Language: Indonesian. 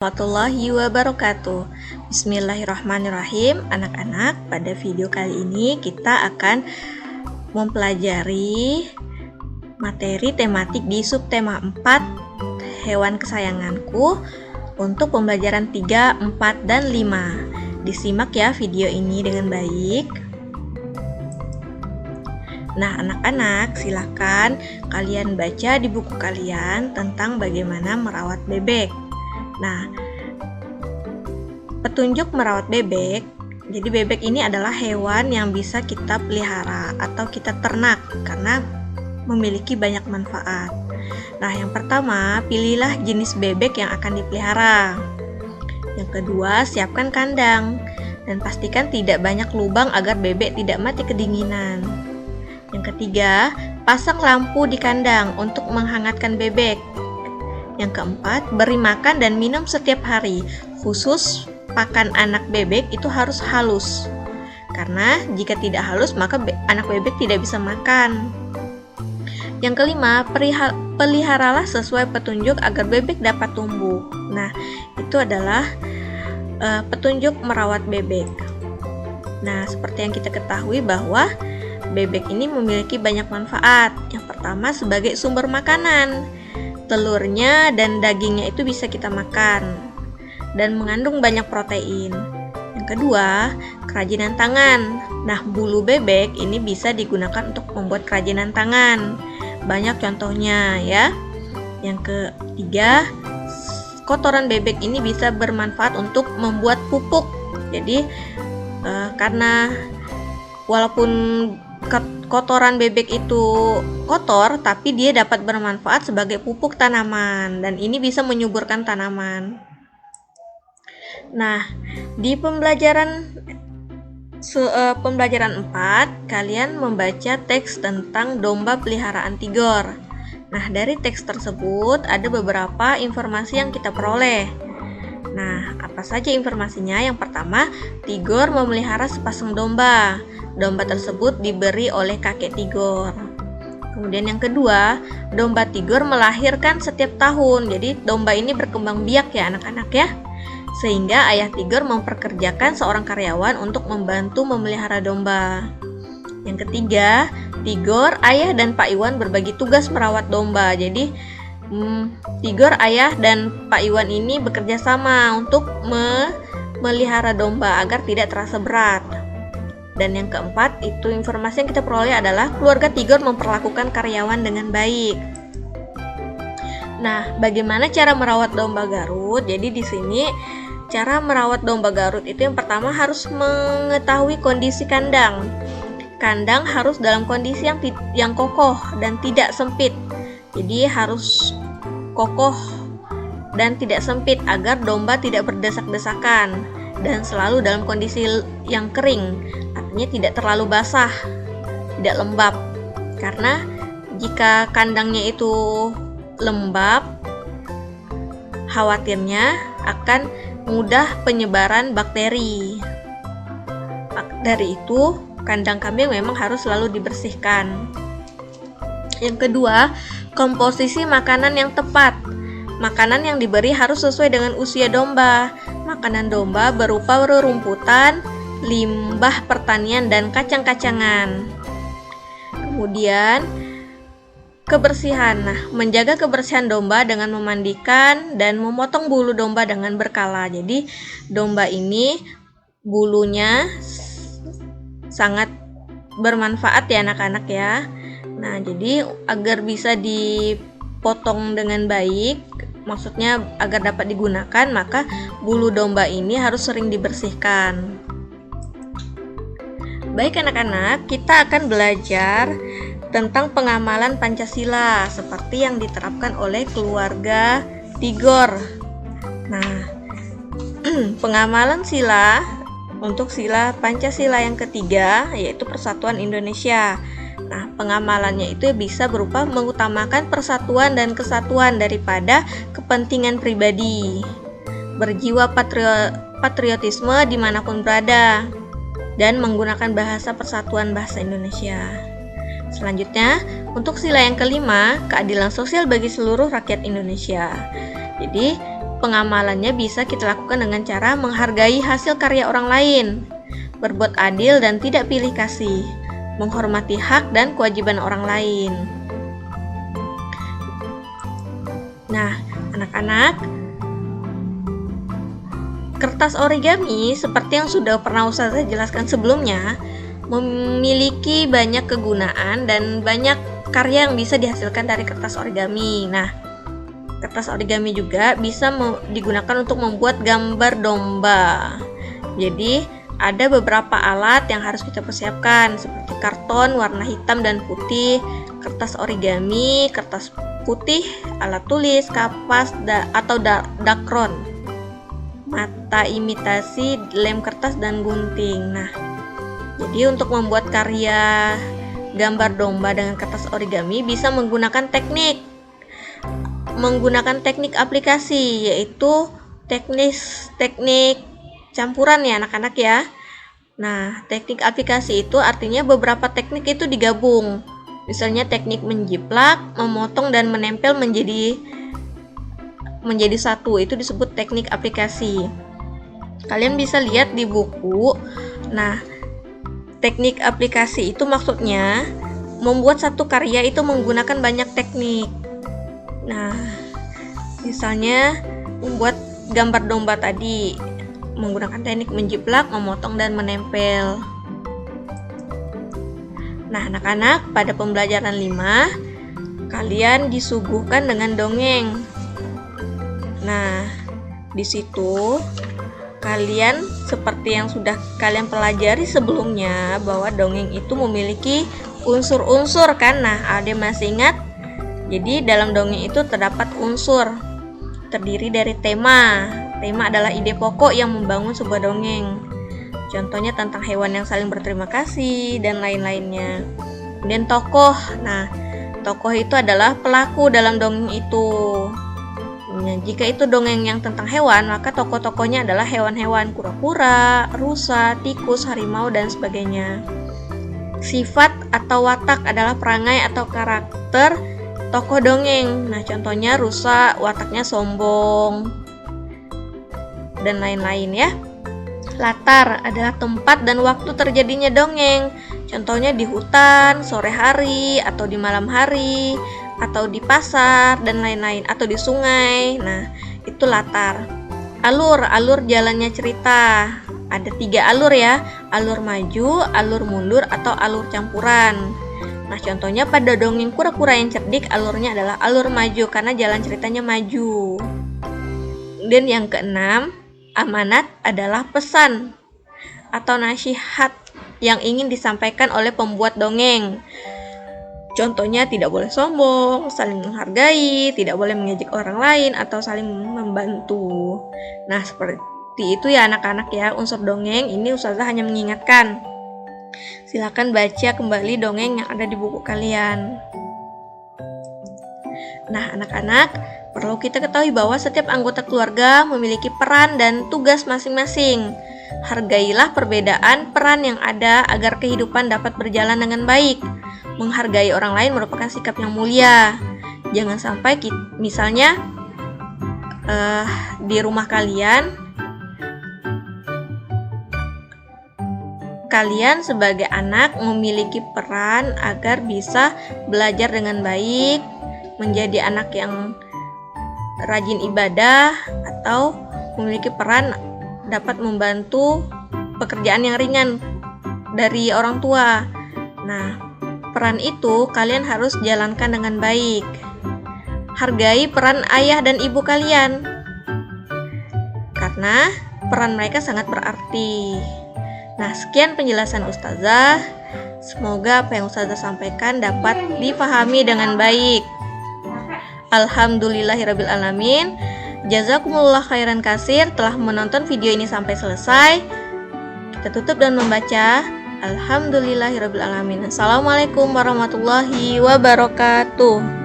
Warahmatullahi wabarakatuh. Bismillahirrahmanirrahim. Anak-anak, pada video kali ini kita akan mempelajari materi tematik di subtema 4 hewan kesayanganku untuk pembelajaran 3, 4, dan 5. Disimak ya video ini dengan baik. Nah, anak-anak, silakan kalian baca di buku kalian tentang bagaimana merawat bebek. Nah, petunjuk merawat bebek. Jadi bebek ini adalah hewan yang bisa kita pelihara atau kita ternak karena memiliki banyak manfaat. Nah, yang pertama, pilihlah jenis bebek yang akan dipelihara. Yang kedua, siapkan kandang dan pastikan tidak banyak lubang agar bebek tidak mati kedinginan. Yang ketiga, pasang lampu di kandang untuk menghangatkan bebek. Yang keempat, beri makan dan minum setiap hari. Khusus pakan anak bebek itu harus halus. Karena jika tidak halus maka anak bebek tidak bisa makan. Yang kelima, peliharalah sesuai petunjuk agar bebek dapat tumbuh. Nah, itu adalah petunjuk merawat bebek. Nah, seperti yang kita ketahui bahwa bebek ini memiliki banyak manfaat. Yang pertama, sebagai sumber makanan. Telurnya dan dagingnya itu bisa kita makan dan mengandung banyak protein. Yang kedua, kerajinan tangan. Nah, bulu bebek ini bisa digunakan untuk membuat kerajinan tangan. Banyak contohnya ya. Yang ketiga, kotoran bebek ini bisa bermanfaat untuk membuat pupuk. Jadi karena walaupun kotoran bebek itu kotor, tapi dia dapat bermanfaat sebagai pupuk tanaman dan ini bisa menyuburkan tanaman. Nah, di pembelajaran 4 kalian membaca teks tentang domba peliharaan Tigor. Nah, dari teks tersebut ada beberapa informasi yang kita peroleh. Nah, apa saja informasinya? Yang pertama, Tigor memelihara sepasang domba. Domba tersebut diberi oleh kakek Tigor. Kemudian yang kedua, domba Tigor melahirkan setiap tahun. Jadi domba ini berkembang biak ya anak-anak ya. Sehingga ayah Tigor memperkerjakan seorang karyawan untuk membantu memelihara domba. Yang ketiga, Tigor, ayah dan Pak Iwan berbagi tugas merawat domba. Jadi Tigor, ayah dan Pak Iwan ini bekerja sama untuk memelihara domba agar tidak terasa berat. Dan yang keempat, itu informasi yang kita peroleh adalah keluarga Tigor memperlakukan karyawan dengan baik. Nah, bagaimana cara merawat domba Garut? Jadi di sini cara merawat domba Garut itu yang pertama harus mengetahui kondisi kandang. Kandang harus dalam kondisi yang kokoh dan tidak sempit. Jadi harus kokoh dan tidak sempit agar domba tidak berdesak-desakan dan selalu dalam kondisi yang kering, artinya tidak terlalu basah, tidak lembab. Karena jika kandangnya itu lembab, khawatirnya akan mudah penyebaran bakteri. Dari itu, kandang kambing memang harus selalu dibersihkan. Yang kedua, komposisi makanan yang tepat. Makanan yang diberi harus sesuai dengan usia domba. Makanan domba berupa rerumputan, limbah pertanian, dan kacang-kacangan. Kemudian, kebersihan. Nah, menjaga kebersihan domba dengan memandikan dan memotong bulu domba dengan berkala. Jadi, domba ini bulunya sangat bermanfaat ya anak-anak ya. Nah, jadi agar bisa dipotong dengan baik, maksudnya agar dapat digunakan, maka bulu domba ini harus sering dibersihkan. Baik anak-anak, kita akan belajar tentang pengamalan Pancasila seperti yang diterapkan oleh keluarga Tigor. Nah, pengamalan sila untuk sila Pancasila yang ketiga yaitu Persatuan Indonesia. Nah, pengamalannya itu bisa berupa mengutamakan persatuan dan kesatuan daripada kepentingan pribadi, berjiwa patriotisme dimanapun berada, dan menggunakan bahasa persatuan bahasa Indonesia. Selanjutnya, untuk sila yang kelima, keadilan sosial bagi seluruh rakyat Indonesia. Jadi, Pengamalannya bisa kita lakukan dengan cara menghargai hasil karya orang lain, berbuat adil dan tidak pilih kasih, menghormati hak dan kewajiban orang lain. Nah, anak-anak, kertas origami seperti yang sudah pernah Ustazah jelaskan sebelumnya, memiliki banyak kegunaan dan banyak karya yang bisa dihasilkan dari kertas origami. Nah, kertas origami juga bisa digunakan untuk membuat gambar domba. Jadi, ada beberapa alat yang harus kita persiapkan seperti karton warna hitam dan putih, kertas origami, kertas putih, alat tulis, kapas atau dakron, mata imitasi, lem kertas dan gunting. Nah, jadi untuk membuat karya gambar domba dengan kertas origami bisa menggunakan teknik aplikasi, yaitu teknik campuran ya anak-anak ya. Nah, teknik aplikasi itu artinya beberapa teknik itu digabung. Misalnya teknik menjiplak, memotong dan menempel menjadi satu, itu disebut teknik aplikasi. Kalian bisa lihat di buku. Nah, teknik aplikasi itu maksudnya membuat satu karya itu menggunakan banyak teknik. Nah, misalnya membuat gambar domba tadi menggunakan teknik menjiplak, memotong dan menempel. Nah, anak-anak, pada pembelajaran 5 kalian disuguhkan dengan dongeng. Nah, di situ kalian seperti yang sudah kalian pelajari sebelumnya bahwa dongeng itu memiliki unsur-unsur kan. Nah, ada masih ingat? Jadi dalam dongeng itu terdapat unsur, terdiri dari tema. Tema adalah ide pokok yang membangun sebuah dongeng. Contohnya tentang hewan yang saling berterima kasih dan lain-lainnya. Kemudian tokoh. Nah, tokoh itu adalah pelaku dalam dongeng itu. Nah, jika itu dongeng yang tentang hewan, maka tokoh-tokohnya adalah hewan-hewan, kura-kura, rusa, tikus, harimau, dan sebagainya. Sifat atau watak adalah perangai atau karakter tokoh dongeng. Nah, contohnya rusa wataknya sombong dan lain-lain ya. Latar adalah tempat dan waktu terjadinya dongeng. Contohnya di hutan, sore hari, atau di malam hari, atau di pasar dan lain-lain, atau di sungai. Nah, itu latar. Alur jalannya cerita. Ada 3 alur ya, alur maju, alur mundur, atau alur campuran. Nah, contohnya pada dongeng kura-kura yang cerdik, alurnya adalah alur maju karena jalan ceritanya maju. Dan yang keenam, amanat adalah pesan atau nasihat yang ingin disampaikan oleh pembuat dongeng. Contohnya tidak boleh sombong, saling menghargai, tidak boleh mengejek orang lain, atau saling membantu. Nah, seperti itu ya anak-anak ya, unsur dongeng ini Ustazah hanya mengingatkan. Silakan baca kembali dongeng yang ada di buku kalian. Nah, anak-anak, perlu kita ketahui bahwa setiap anggota keluarga memiliki peran dan tugas masing-masing. Hargailah perbedaan peran yang ada agar kehidupan dapat berjalan dengan baik. Menghargai orang lain merupakan sikap yang mulia. Jangan sampai misalnya di rumah kalian sebagai anak memiliki peran agar bisa belajar dengan baik, menjadi anak yang rajin ibadah, atau memiliki peran dapat membantu pekerjaan yang ringan dari orang tua. Nah, peran itu kalian harus jalankan dengan baik. Hargai peran ayah dan ibu kalian, karena peran mereka sangat berarti. Nah, sekian penjelasan Ustazah. Semoga apa yang Ustazah sampaikan dapat dipahami dengan baik. Alhamdulillahirrabbilalamin. Jazakumullah khairan katsir telah menonton video ini sampai selesai. Kita tutup dan membaca Alhamdulillahirrabbilalamin. Assalamualaikum warahmatullahi wabarakatuh.